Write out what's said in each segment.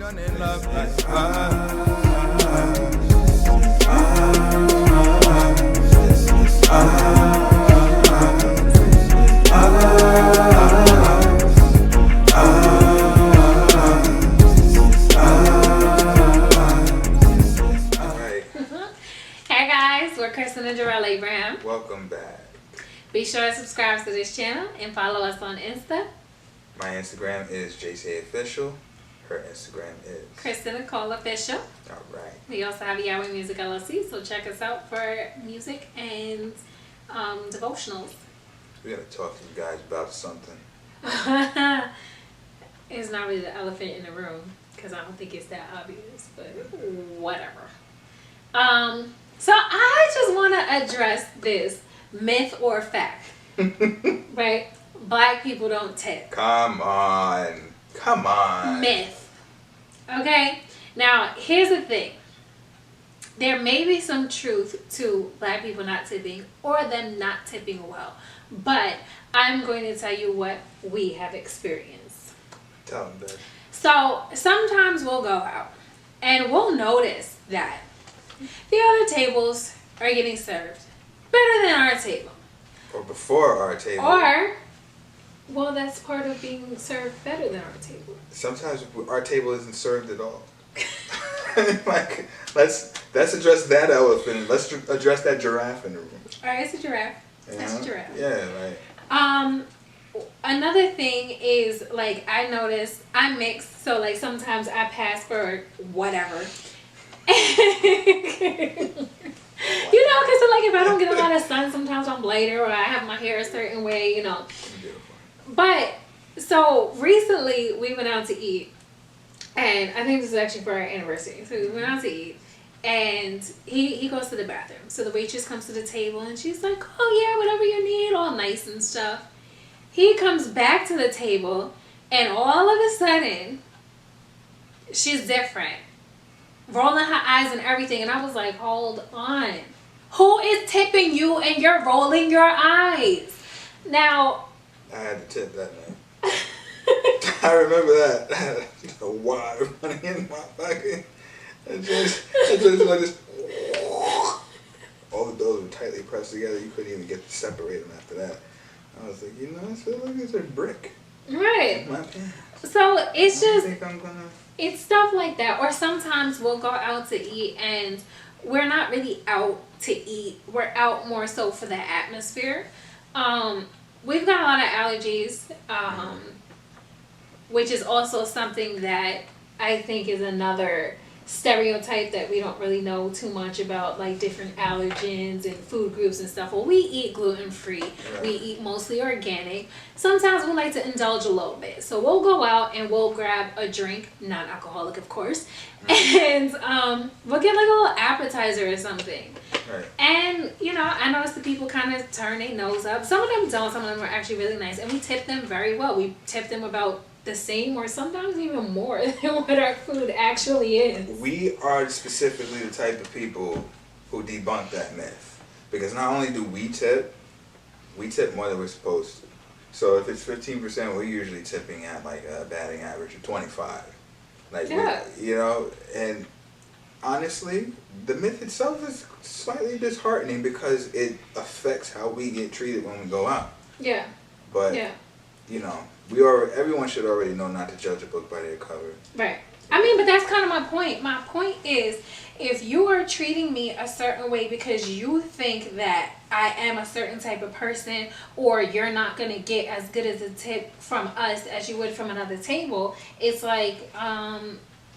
done in love like Hey guys, we're Kristen and Jarrell Abraham. Welcome back. Be sure to subscribe to this channel and follow us on Insta. My Instagram is JC Official. Her Instagram is Kristen Nicole Official. Alright. We also have Yahweh Music LLC, so check us out for music and devotionals. We're going to talk to you guys about something. It's not really the elephant in the room because I don't think it's that obvious, but whatever. So I just want to address this myth or fact, right? Black people don't tip. Come on. Myth. Okay? Now, here's the thing. There may be some truth to black people not tipping or them not tipping well, but I'm going to tell you what we have experienced. Tell them that. So sometimes we'll go out and we'll notice that the other tables are getting served better than our table. Or before our table. Or, well, that's part of being served better than our table. Sometimes our table isn't served at all. Like, let's address that elephant. Let's address that giraffe in the room. All right, it's a giraffe. You That's know? a giraffe. Yeah, right. Another thing is, like, I notice I mix, so like sometimes I pass for whatever. You know, because like if I don't get a lot of sun, sometimes I'm later or I have my hair a certain way, you know. Beautiful. But so recently we went out to eat, and I think this is actually for our anniversary. So we went out to eat, and he goes to the bathroom. So the waitress comes to the table and she's like, "Oh yeah, whatever you need," all nice and stuff. He comes back to the table, and all of a sudden, she's different. Rolling her eyes and everything. And I was like, hold on. Who is tipping you and you're rolling your eyes? Now, I had to tip that night. I remember that. I had a wad of money in my pocket. And just all the bills were tightly pressed together. You couldn't even get to separate them after that. I was like, you know, I feel like it's a brick. right. In my pants. So it's I just, think I'm gonna... it's stuff like that. Or sometimes we'll go out to eat and we're not really out to eat. We're out more so for the atmosphere. We've got a lot of allergies, which is also something that I think is another stereotype that we don't really know too much about, like different allergens and food groups and stuff. Well, we eat gluten-free. Right. We eat mostly organic. Sometimes we like to indulge a little bit. So we'll go out and we'll grab a drink, non-alcoholic of course, and we'll get like a little appetizer or something. Right. And, you know, I noticed the people kind of turn their nose up. Some of them don't. Some of them are actually really nice. And we tip them very well. We tip them about the same or sometimes even more than what our food actually is. We are specifically the type of people who debunk that myth. Because not only do we tip more than we're supposed to. So if it's 15%, we're usually tipping at like a batting average of 25. Like, yeah. You know, and honestly, the myth itself is slightly disheartening because it affects how we get treated when we go out. Yeah. But, yeah. you know, everyone should already know not to judge a book by their cover. Right. I mean, but that's kind of my point. My point is, if you are treating me a certain way because you think that I am a certain type of person, or you're not going to get as good as a tip from us as you would from another table, it's like,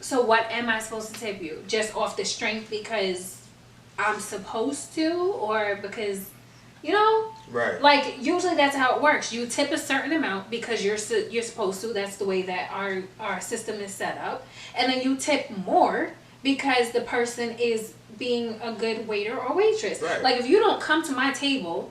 so what am I supposed to tip you? Just off the strength because I'm supposed to, or because, you know? Right. Like, usually that's how it works. You tip a certain amount because you're supposed to. That's the way that our system is set up. And then you tip more because the person is being a good waiter or waitress. Right. Like, if you don't come to my table,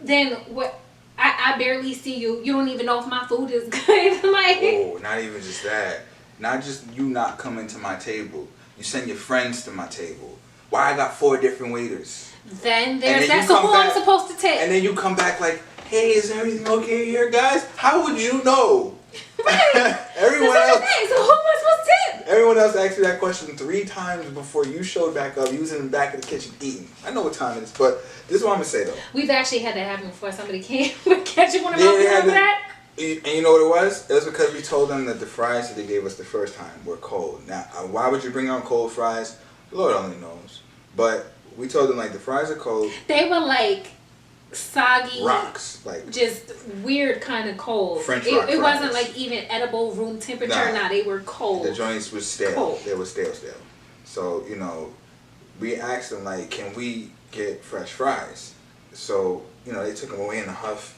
then what? I barely see you. You don't even know if my food is good. Like, oh, not even just that. Not just you not coming to my table. You send your friends to my table. Why I got 4 different waiters? Then that's who I'm supposed to tip. And then you come back like, hey, is everything okay here, guys? How would you know? Right. Everyone else. So who am I supposed to someone else asked you that question 3 times before you showed back up. You was in the back of the kitchen eating. I know what time it is, but this is what I'm gonna say though. We've actually had that happen before. Somebody came with ketchup on their mouth. Remember that? And you know what it was? It was because we told them that the fries that they gave us the first time were cold. Now, why would you bring on cold fries? Lord only knows. But we told them like the fries are cold. They were like soggy rocks, like just weird kind of cold. French rock it fries. wasn't like even edible room temperature. Nah, they were cold. The joints was stale. Cold. They were stale. So you know, we asked them like, can we get fresh fries? So you know, they took them away in a huff.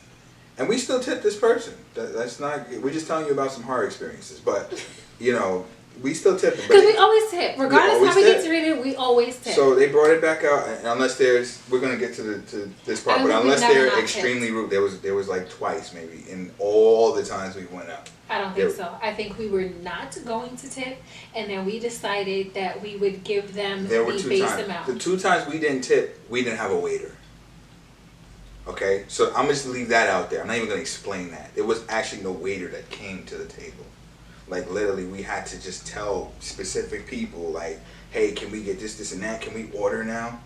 And we still tip this person. That's not. We're just telling you about some horror experiences, but you know, we still tip them. Because we always tip, regardless how we get treated. We always tip. So they brought it back out, and unless we're gonna get to this part, but unless they're extremely rude, there was like twice maybe in all the times we went out. I don't think so. I think we were not going to tip, and then we decided that we would give them the base amount. The 2 times we didn't tip, we didn't have a waiter. Okay, so I'm just leave that out there. I'm not even gonna explain that. There was actually no waiter that came to the table. Like literally, we had to just tell specific people like, "Hey, can we get this, and that? Can we order now?"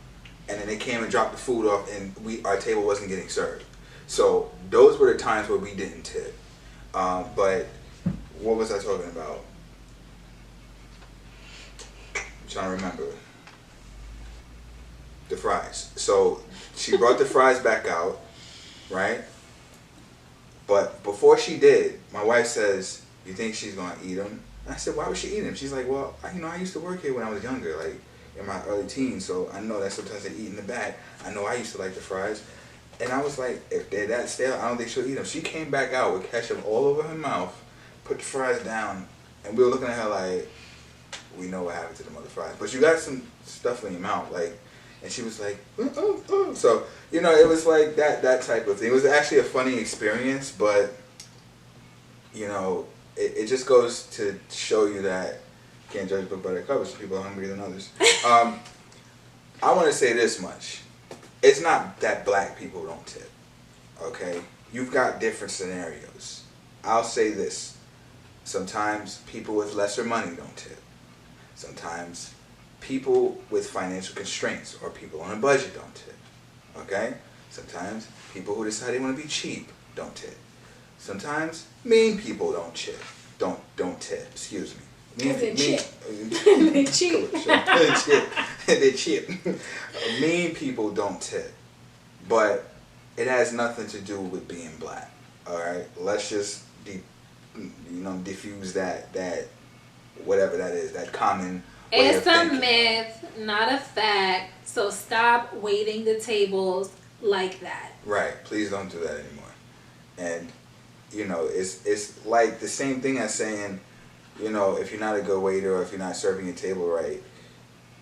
And then they came and dropped the food off, and our table wasn't getting served. So those were the times where we didn't tip. But what was I talking about? I'm trying to remember. The fries. So she brought the fries back out, right? But before she did, my wife says, "You think she's gonna eat them?" And I said, "Why would she eat them?" She's like, "Well, I used to work here when I was younger, like in my early teens, so I know that sometimes they eat in the back. I know I used to like the fries." And I was like, if they're that stale, I don't think she'll eat them. She came back out with ketchup all over her mouth, put the fries down, and we were looking at her like, we know what happened to the mother fries. But you got some stuff in your mouth, like. And she was like, oh. So, you know, it was like that type of thing. It was actually a funny experience, but, you know, it just goes to show you that you can't judge a book by their cover. Some people are hungrier than others. I want to say this much. It's not that black people don't tip, okay? You've got different scenarios. I'll say this. Sometimes people with lesser money don't tip. Sometimes people with financial constraints or people on a budget don't tip, okay? Sometimes people who decide they want to be cheap don't tip. Sometimes mean people don't tip. Don't tip. Excuse me. They cheap. They cheap. Mean people don't tip, but it has nothing to do with being black. All right, let's just diffuse that whatever that is, that common. It's a myth, not a fact. So stop waiting the tables like that. Right. Please don't do that anymore. And you know, it's like the same thing as saying, you know, if you're not a good waiter or if you're not serving your table right,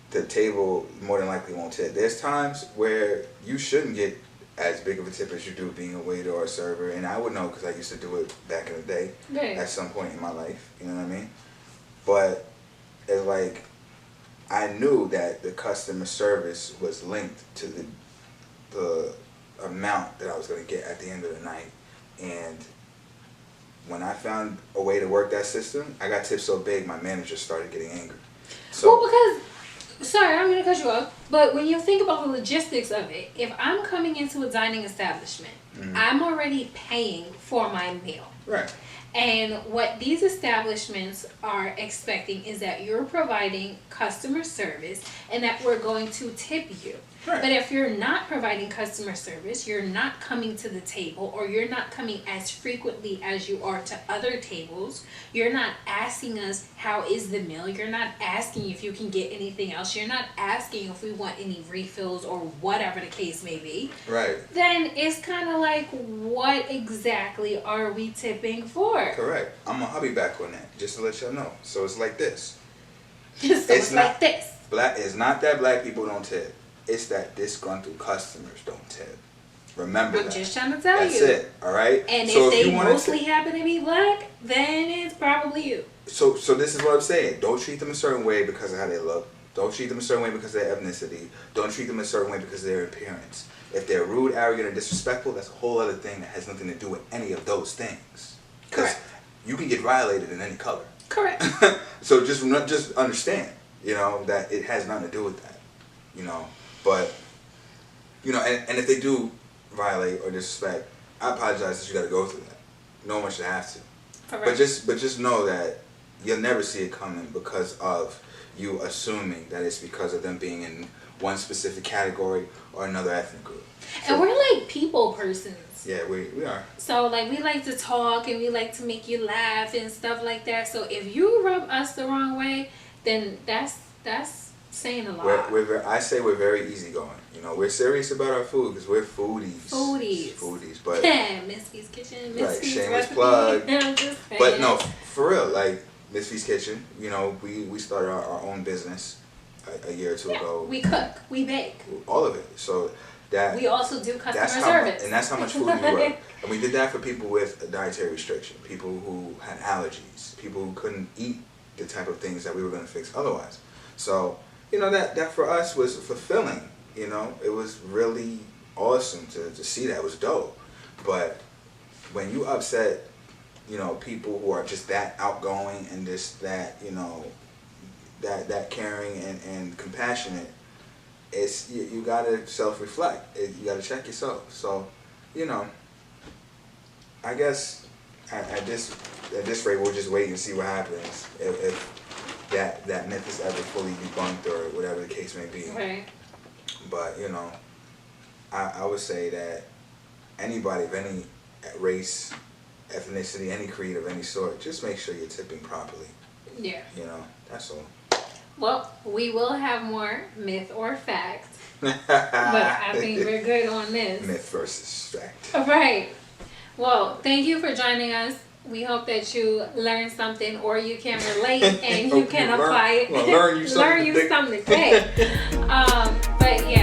the table more than likely won't tip. There's times where you shouldn't get as big of a tip as you do being a waiter or a server, and I would know because I used to do it back in the day at some point in my life. You know what I mean? But it's like I knew that the customer service was linked to the amount that I was going to get at the end of the night, and when I found a way to work that system, I got tipped so big my manager started getting angry. So, well, because, sorry, I'm going to cut you off, but when you think about the logistics of it, if I'm coming into a dining establishment, I'm already paying for my meal. Right. And what these establishments are expecting is that you're providing customer service and that we're going to tip you. Right. But if you're not providing customer service, you're not coming to the table, or you're not coming as frequently as you are to other tables, you're not asking us how is the meal, you're not asking if you can get anything else, you're not asking if we want any refills or whatever the case may be, right? Then it's kind of like, what exactly are we tipping for? Correct. I'll be back on that just to let y'all know. So it's like this. It's not like this. It's not that black people don't tip. It's that disgruntled customers don't tip. Remember that. I'm just trying to tell you. That's it. All right. And so if they mostly happen to be black, then it's probably you. So this is what I'm saying. Don't treat them a certain way because of how they look. Don't treat them a certain way because of their ethnicity. Don't treat them a certain way because of their appearance. If they're rude, arrogant, or disrespectful, that's a whole other thing that has nothing to do with any of those things. Because you can get violated in any color. Correct. So just understand, that it has nothing to do with that, but and if they do violate or disrespect, I apologize that you got to go through that. No one should have to. Correct. But just know that you'll never see it coming because of you assuming that it's because of them being in one specific category or another ethnic group. And we're like people persons. Yeah, we are. So like we like to talk and we like to make you laugh and stuff like that. So if you rub us the wrong way, then that's saying a lot. I say we're very easygoing. We're serious about our food because we're foodies. Foodies, but Miss V's Kitchen, Miss V's shameless recipe. plug. I'm just saying. But no, for real, like Miss V's Kitchen. We started our own business a year or two ago. We cook, we bake, all of it. So that we also do customer service, and that's how much food we were. And we did that for people with a dietary restriction, people who had allergies, people who couldn't eat the type of things that we were going to fix otherwise. So that for us was fulfilling. It was really awesome to see that. It was dope. But when you upset, people who are just that outgoing and just that, that caring and compassionate, it's you gotta self-reflect. You gotta check yourself. So, I guess at this rate we'll just wait and see what happens if that myth is ever fully debunked or whatever the case may be. Right. But I would say that anybody of any race, ethnicity, any creed of any sort, just make sure you're tipping properly. Yeah. That's all. Well, we will have more myth or fact, but I think we're good on this. Myth versus fact. All right. Well, thank you for joining us. We hope that you learned something or you can relate and you can apply it. Learn you something. Great. But yeah.